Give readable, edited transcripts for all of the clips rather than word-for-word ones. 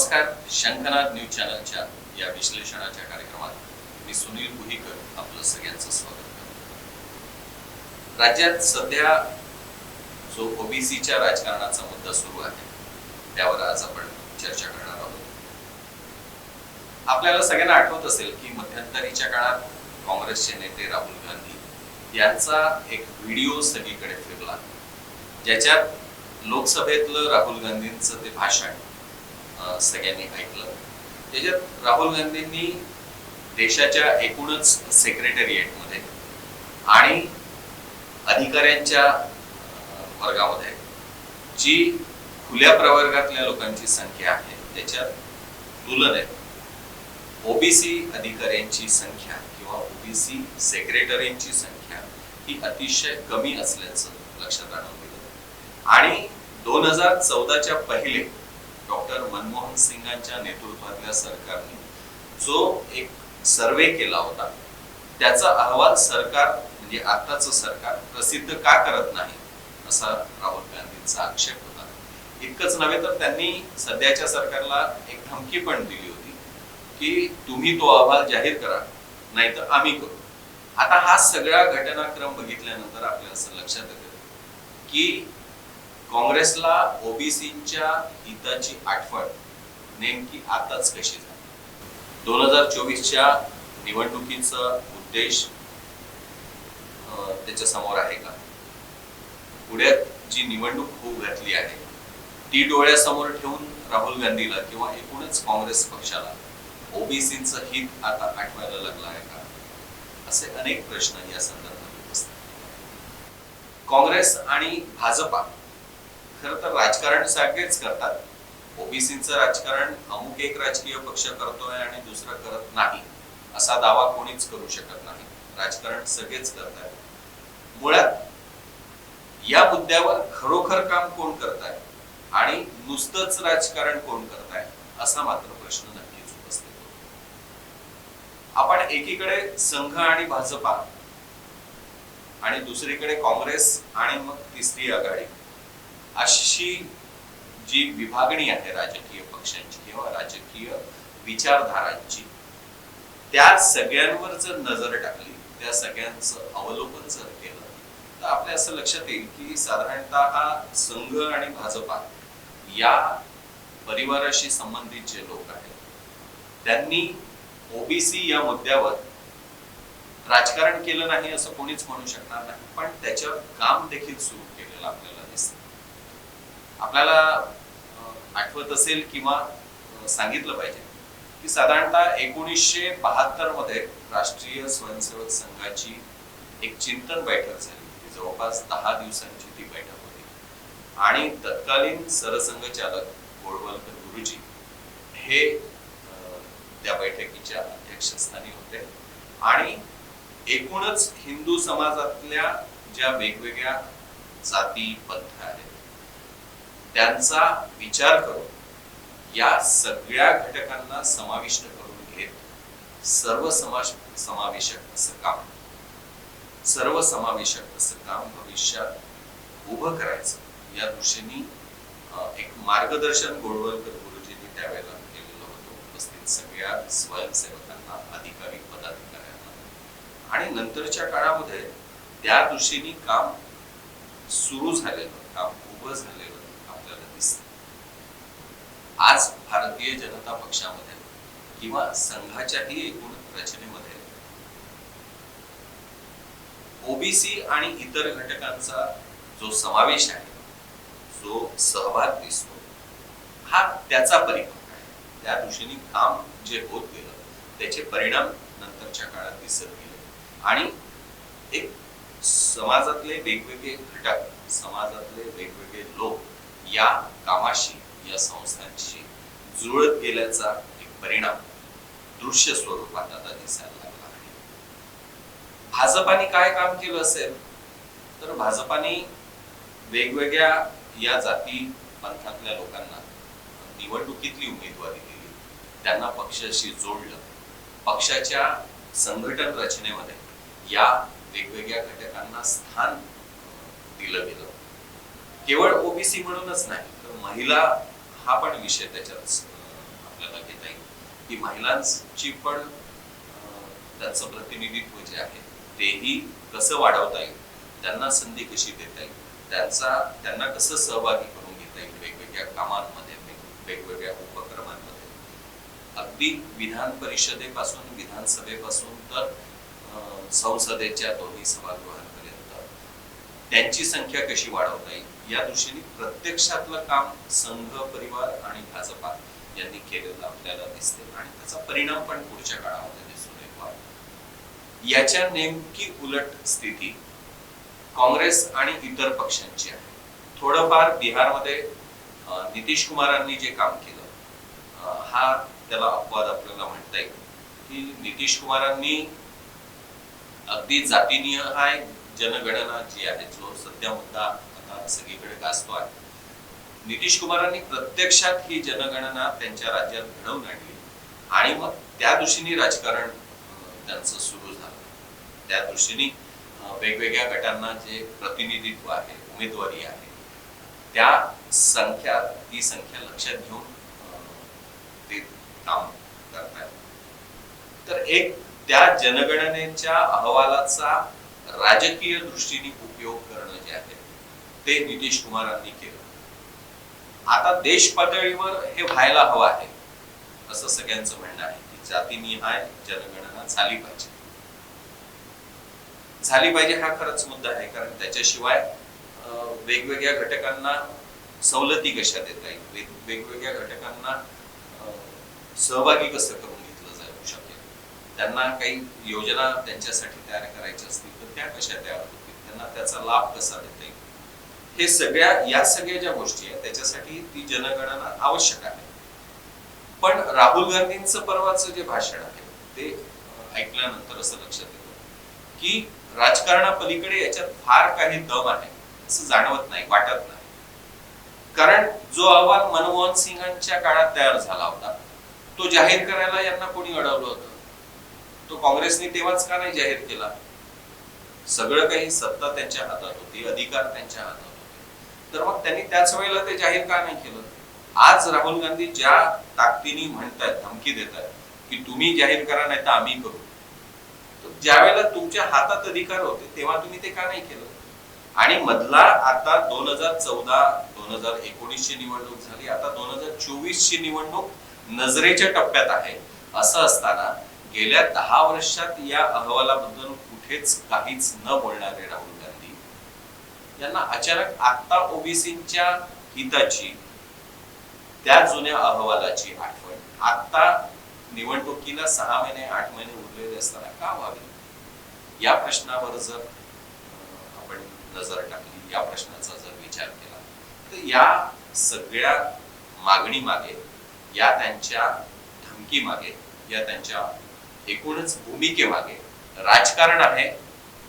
नमस्कार. शंखनाद न्यूज चॅनलच्या या विश्लेषणाच्या कार्यक्रमात मी सुनील गुहीकर आपलं सगळ्यांचं स्वागत करतो. राज्यात सध्या जो ओबीसीच्या राजकारणाचा मुद्दा सुरू आहे त्यावर आज आपण चर्चा करणार आहोत. आपल्याला सगळ्यांना आठवत असेल की मध्यंतरीच्या काळात काँग्रेसचे नेते राहुल गांधी यांचा एक व्हिडिओ सगळीकडे फिरला, ज्याच्यात लोकसभेतलं राहुल गांधींचं ते भाषण सगळ्यांनी ऐकलं. त्याच्यात राहुल गांधींनी देशाच्या एकूणच सेक्रेटरिएटमध्ये आणि अधिकाऱ्यांच्या वर्गामध्ये जी खुल्या प्रवर्गातल्या लोकांची संख्या आहे त्याच्यात तुलनेत ओबीसी अधिकाऱ्यांची संख्या किंवा ओबीसी सेक्रेटरींची संख्या ही अतिशय कमी असल्याचं लक्षात आणून दिलं. आणि 2014च्या पहिले डॉक्टर मनमोहन सिंगांच्या नेतृत्वातल्या सरकारने जो एक सर्वे केला होता त्याचा अहवाल सरकार म्हणजे आताचं सरकार प्रसिद्ध का करत नाही असा राहुल गांधींचा आक्षेप होता. इतकंच नव्हे तर त्यांनी सध्याच्या सरकारला एक धमकी पण दिली होती की तुम्ही तो अहवाल जाहीर करा नाहीतर आम्ही करू. आता हा सगळा घटनाक्रम बघितल्यानंतर आपल्याला असं लक्षात येतं की काँग्रेसला ओबीसीच्या हिताची आठवण नेमकी आताच कशी झाली. 2024च्या निवडणुकीचा उद्देश त्याच्या समोर आहे का? पुढ्यात जी निवडणूक होऊ घातली आहे ती डोळ्यासमोर ठेवून राहुल गांधीला किंवा एकूणच काँग्रेस पक्षाला ओबीसीचं हित आता आठवायला लागलं आहे का, असे अनेक प्रश्न या संदर्भात उपस्थित. काँग्रेस आणि भाजपा खर तर राजकारण सगळेच करतात. ओबीसीचं राजकारण अमुक एक राजकीय पक्ष करतोय आणि दुसरा करत नाही असा दावा कोणीच करू शकत नाही. राजकारण सगळेच करतात. मुळात या मुद्द्यावर खरोखर काम कोण करताय आणि नुसतंच राजकारण कोण करताय असा मात्र प्रश्न नक्कीच उपस्थित होतो. आपण एकीकडे संघ आणि भाजपा आणि दुसरीकडे काँग्रेस आणि मग तिसरी आघाडी अशी जी विभागणी आहे राजकीय पक्षांची किंवा राजकीय विचारधारांची, त्या सगळ्यांवर जर नजर टाकली, त्या सगळ्यांचं अवलोकन जर केलं तर आपल्या असं लक्षात येईल की साधारणतः हा संघ आणि भाजपा या परिवाराशी संबंधित जे लोक आहेत त्यांनी ओबीसी या मुद्द्यावर राजकारण केलं नाही असं कोणीच म्हणू शकणार नाही, पण त्याच्यावर काम देखील सुरू केलेलं आपल्याला दिसतं. आपल्याला आठवत असेल किंवा सांगितलं पाहिजे की साधारणतः 1972 मध्ये राष्ट्रीय स्वयंसेवक संघाची एक चिंतन बैठक झाली. ती जवळपास 10 दिवसांची ती बैठक होती आणि तत्कालीन सरसंघचालक गोळवलकर गुरुजी हे त्या बैठकीच्या अध्यक्षस्थानी होते. आणि एकूणच हिंदू समाजातल्या ज्या वेगवेगळ्या जाती पंथ आहेत त्यांचा विचार करून या सगळ्या घटकांना समाविष्ट करून घेत सर्वसमावेशक असं काम भविष्यात उभं करायचं या दृष्टीने एक मार्गदर्शन गोळवलकर गुरुजींनी त्यावेळेला केलेलं होतं उपस्थित सगळ्या स्वयंसेवकांना, अधिकारी, पदाधिकाऱ्यांना. आणि नंतरच्या काळामध्ये त्या दृष्टीने काम सुरू झालेलं, काम उभं झालेलं आपल्याला दिसतं. आज भारतीय जनता पक्षामध्ये किंवा संघाच्याही एकूण रचनेमध्ये ओबीसी आणि इतर घटकांचा जो समावेश आहे, जो सहभाग दिसतो, हा त्याचा परिणाम आहे. त्या दृष्टीने काम जे होत गेलं त्याचे परिणाम नंतरच्या काळात दिसत गेले आणि एक समाजातले वेगवेगळे घटक, समाजातले वेगवेगळे लोक या कामाशी, या संस्थांशी जुळत गेल्याचा एक परिणाम दृश्य स्वरूपात आता दिसायला लागला आहे. भाजपाने काय काम केलं असेल तर भाजपाने वेगवेगळ्या या जाती पंथातल्या लोकांना निवडणुकीतली उमेदवारी दिली, त्यांना पक्षाशी जोडलं, पक्षाच्या संघटन रचनेमध्ये या वेगवेगळ्या घटकांना स्थान दिलं गेलं. केवळ ओबीसी म्हणूनच नाही तर महिला हा पण विषय त्याच्यात की महिलांची पण त्यांचं प्रतिनिधित्व जे आहे तेही कसं वाढवता येईल, त्यांना संधी कशी देता येईल, त्यांना कसं सहभागी करून घेता येईल वेगवेगळ्या कामांमध्ये, वेगवेगळ्या उपक्रमांमध्ये, अगदी विधान परिषदेपासून, विधानसभेपासून तर संसदेच्या दोन्ही सभागृहांपर्यंत त्यांची संख्या कशी वाढवता येईल या दृष्टीने प्रत्यक्षातलं काम संघ परिवार आणि भाजपा यांनी केलेलं आपल्याला दिसते आणि त्याचा परिणाम पण पुढच्या काळामध्ये दिसून येतो. याच्या नेमकी उलट स्थिती काँग्रेस आणि इतर पक्षांची आहे. थोडंफार बिहारमध्ये नितीश कुमारांनी जे काम केलं, हा त्याला अपवाद आपल्याला म्हणता येईल की नितीश कुमारांनी अगदी जातीनिहाय जनगणना जी आहे, जो सध्या मुद्दा आता सगळीकडे गाजतो आहे, नितीश कुमारांनी प्रत्यक्षात ही जनगणना त्यांच्या राज्यात घडवून आणली आणि मग त्या दृष्टीने राजकारण त्यांचं सुरू झालं. त्या दृष्टीने वेगवेगळ्या गटांना जे प्रतिनिधित्व आहे, उमेदवारी आहे, ती संख्या लक्षात घेऊन ते काम करतात. तर एक त्या जनगणनेच्या अहवालाचा राजकीय दृष्टीने उपयोग करणं जे आहे ते नितीश कुमारांनी केलं. आता देश पातळीवर हे व्हायला हवं आहे असं सगळ्यांचं म्हणणं आहे की जातीनिहाय जनगणना झाली पाहिजे हा खरंच मुद्दा आहे. कारण त्याच्याशिवाय वेगवेगळ्या घटकांना सवलती कशा देता येईल, वेगवेगळ्या घटकांना सहभागी कसं करून घेतलं जाऊ शकेल, त्यांना काही योजना त्यांच्यासाठी तयार करायच्या असतील तर त्या कशा तयार होतील, त्यांना त्याचा लाभ कसा देता येईल, हे सगळ्या ज्या गोष्टी आहेत त्याच्यासाठी ती जनगणना आवश्यक आहे. पण राहुल गांधींचं परवाचं जे भाषण आहे ते ऐकल्यानंतर असं लक्षात येतं की राजकारणापलीकडे याच्यात फार काही दम आहे असं जाणवत नाही, वाटत नाही. कारण जो अहवाल मनमोहन सिंगांच्या काळात तयार झाला होता तो जाहीर करायला यांना कोणी अडवलं होतं? तो काँग्रेसने तेव्हाच का नाही जाहीर केला? सगळं काही सत्ता त्यांच्या हातात होती, अधिकार त्यांच्या हातात होते, तर मग त्यांनी त्याच वेळेला ते जाहीर का नाही केलं? आज राहुल गांधी ज्या ताकदीने म्हणतात, धमकी देतात की तुम्ही जाहीर करा नाही तर आम्ही करू, ज्या वेळेला तुमच्या हातात अधिकार होते तेव्हा तुम्ही ते का नाही केलं? आणि मधला आता 2014-2019 ची निवडणूक झाली, आता 2024 ची निवडणूक नजरेच्या टप्प्यात आहे. असं असताना गेल्या 10 वर्षात या अहवालाबद्दल कुठेच काहीच न बोलणारे राहुल गांधी यांना अचानक आता ओबीसींच्या हिताची, त्या जुन्या अहवालाची आठवण आता निवडणुकीला 6 महिने 8 महिने उरलेले असताना का व्हावी? या प्रश्नावर जर आपण नजर टाकली, या प्रश्नाचा जर विचार केला तर या सगळ्या मागणी मागे, या त्यांच्या धमकी मागे, या त्यांच्या एकूणच भूमिकेमागे राजकारण आहे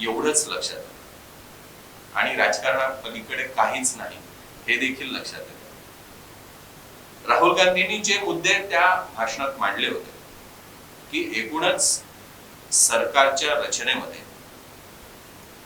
एवढंच लक्षात येतं. आणि राजकारणापलीकडे काहीच नाही हे देखील लक्षात येतं. राहुल गांधींनी जे मुद्दे त्या भाषणात मांडले होते की एकूणच सरकारच्या रचनेमध्ये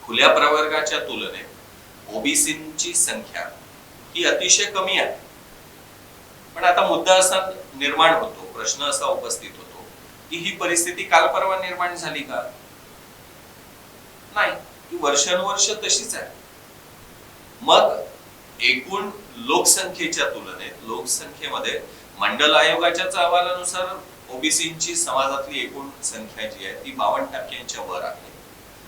खुल्या प्रवर्गाच्या तुलनेत ओबीसींची संख्या ही अतिशय कमी आहे. पण आता मुद्दा असा निर्माण होतो, प्रश्न असा उपस्थित होतो की ही परिस्थिती काल परवा निर्माण झाली का? नाही, ती वर्षानुवर्ष तशीच आहे. मग एकूण लोकसंख्येच्या तुलनेत लोकसंख्येमध्ये मंडल आयोगाच्या अहवालानुसार ओबीसींची समाजातली एकूण संख्या जी आहे ती 52% वर आहे.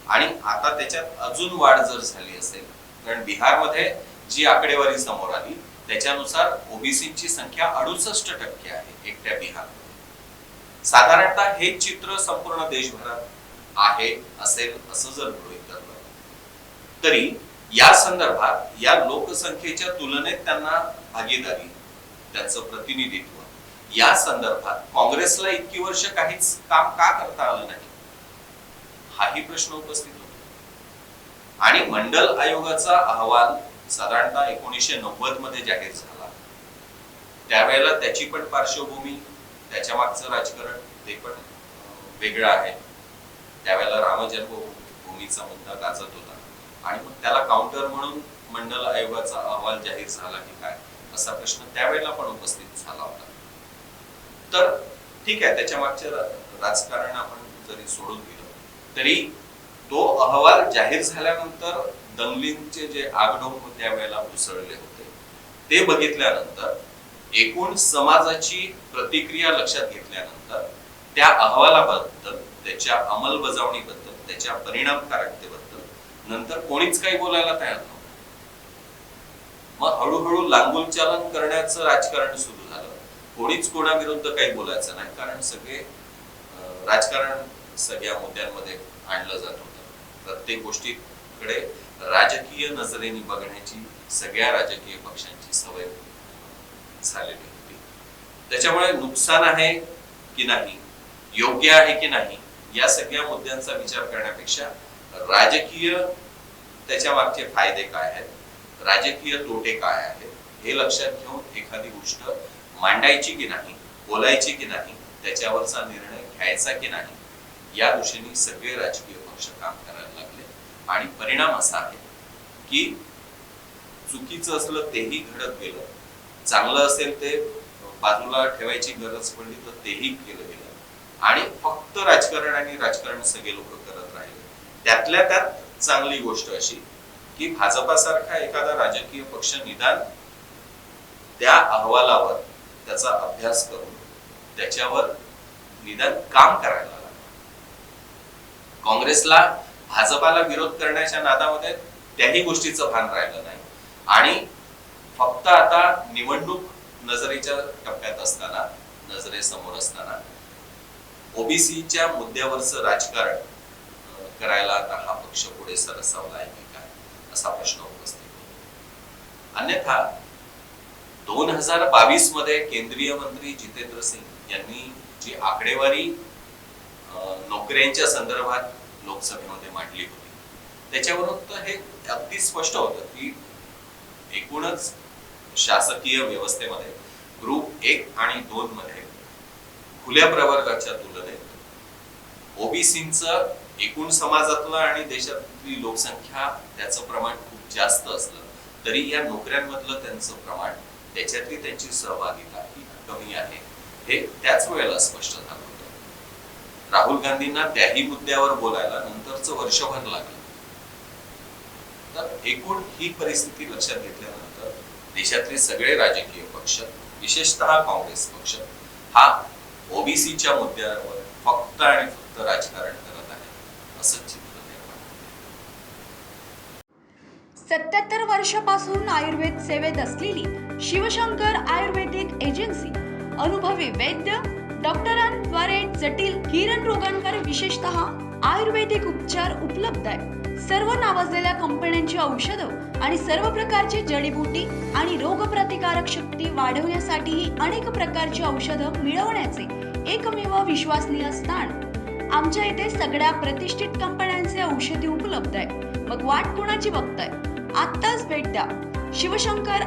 आणि आता त्याच्यात अजून वाढ जर झाली असेल, कारण बिहारमध्ये जी आकडेवारी समोर आली त्याच्यानुसार ओबीसींची संख्या 68% आहे एकट्या बिहारमध्ये. साधारणतः हे चित्र संपूर्ण देशभरात आहे असेल असं जर गृहीत धरलं तरी या संदर्भात या लोकसंख्येच्या तुलनेत त्यांना भागीदारी, त्यांचं प्रतिनिधित्व या संदर्भात काँग्रेसला इतकी वर्ष काहीच काम का करता आलं नाही, हाही प्रश्न उपस्थित होतो. आणि मंडल आयोगाचा अहवाल साधारणतः 1990 मध्ये जाहीर झाला. त्यावेळेला त्याची पण पार्श्वभूमी, त्याच्या मागचं राजकारण ते पण वेगळं आहे. त्यावेळेला राम जन्मभूमीचा मुद्दा गाजत होता आणि मग त्याला काउंटर म्हणून मंडल आयोगाचा अहवाल जाहीर झाला की काय असा प्रश्न त्यावेळेला पण उपस्थित झाला होता. तर ठीक आहे, त्याच्या मागचे राजकारण आपण जरी सोडून दिलं तरी तो अहवाल जाहीर झाल्यानंतर दंगलींचे जे आगडोम त्यावेळेला उसळले होते ते बघितल्यानंतर एकूण समाजाची प्रतिक्रिया लक्षात घेतल्यानंतर त्या अहवालाबद्दल, त्याच्या अंमलबजावणीबद्दल, त्याच्या परिणामकारकतेबद्दल नंतर कोणीच काही बोलायला तयार नव्हतं. मग हळूहळू लांगुलचालन करण्याचं राजकारण सुरू झालं. कोणीच कोणाविरुद्ध काही बोलायचं नाही, कारण सगळे राजकारण सगळ्या मुद्द्यांमध्ये आणलं जात होतं. प्रत्येक गोष्टीकडे राजकीय नजरेने बघण्याची सगळ्या राजकीय पक्षांची सवय झालेली होती. त्याच्यामुळे नुकसान आहे की नाही, योग्य आहे की नाही, या सगळ्या मुद्द्यांचा विचार करण्यापेक्षा राजकीय त्याच्या मागचे फायदे काय आहेत, राजकीय तोटे काय आहेत, हे लक्षात घेऊन एखादी गोष्ट मांडायची की नाही, बोलायची की नाही, त्याच्यावरचा निर्णय घ्यायचा की नाही, या दिशेने सगळे राजकीय पक्ष काम करायला लागले. आणि परिणाम असा आहे की चुकीचं असलं तेही घडत गेलं, चांगलं असेल ते बाजूला ठेवायची गरज पडली तर तेही केलं गेलं, आणि फक्त राजकारण आणि राजकारण सगळे लोक करत राहिले. त्यातल्या त्यात चांगली गोष्ट अशी की भाजपासारखा एखादा राजकीय पक्ष निदान त्या अहवालावर त्याचा अभ्यास करून त्याच्यावर निदान काम करायला लागला. काँग्रेसला भाजपाला विरोध करण्याच्या नादामध्ये त्याही गोष्टीचं भान राहिलं नाही. आणि फक्त आता निवडणूक नजरेच्या टप्प्यात असताना, नजरेसमोर असताना ओबीसीच्या मुद्द्यावरचं राजकारण करायला आता हा पक्ष पुढे सरसावला आहे की काय, असा प्रश्न उपस्थित होतो. अन्यथा 2022 मध्ये केंद्रीय मंत्री जितेंद्र सिंग यांनी जी आकडेवारी नोकऱ्यांच्या संदर्भात लोकसभेमध्ये मांडली होती, त्याच्यावरून तर हे अगदी स्पष्ट होतं की एकूणच शासकीय व्यवस्थेमध्ये ग्रुप 1 आणि 2 मध्ये खुल्या प्रवर्गाच्या तुलनेत ओबीसींचं एकूण समाजातलं आणि देशातली लोकसंख्या त्याचं प्रमाण खूप जास्त असलं तरी या नोकऱ्यांमधलं त्यांचं प्रमाण, त्याच्यातली त्यांची सहभागिता ही कमी आहे, हे त्याच वेळेला स्पष्ट झालं होतं. राहुल गांधींना त्याही मुद्द्यावर बोलायला नंतरचं वर्षभर लागलं. तर एकूण ही परिस्थिती लक्षात घेतल्यानंतर देशातले सगळे राजकीय पक्ष, विशेषतः काँग्रेस पक्ष, हा ओबीसीच्या मुद्द्यावर फक्त आणि फक्त राजकारण करत आहे असं चित्र निर्माण होते. 77 वर्षापासून आयुर्वेद सेवेत असलेली शिवशंकर आयुर्वेदिक एजन्सी, अनुभवी वैद्य डॉक्टरांद्वारे जटिल किरण रोगांवर विशेषतः आयुर्वेदिक उपचार उपलब्ध आहे. सर्व नावाजलेल्या कंपन्यांची औषधं आणि सर्व प्रकारची जडीबुटी आणि रोगप्रतिकारक शक्ती वाढवण्यासाठी अनेक प्रकारची औषधं मिळवण्याचे एकमेव विश्वसनीय स्थान. आमच्या इथे सगळ्या प्रतिष्ठित कंपन्यांचे औषधी उपलब्ध आहे. मग वाट कोणाची बघताय? आत्ताच भेट द्या. शिवशंकर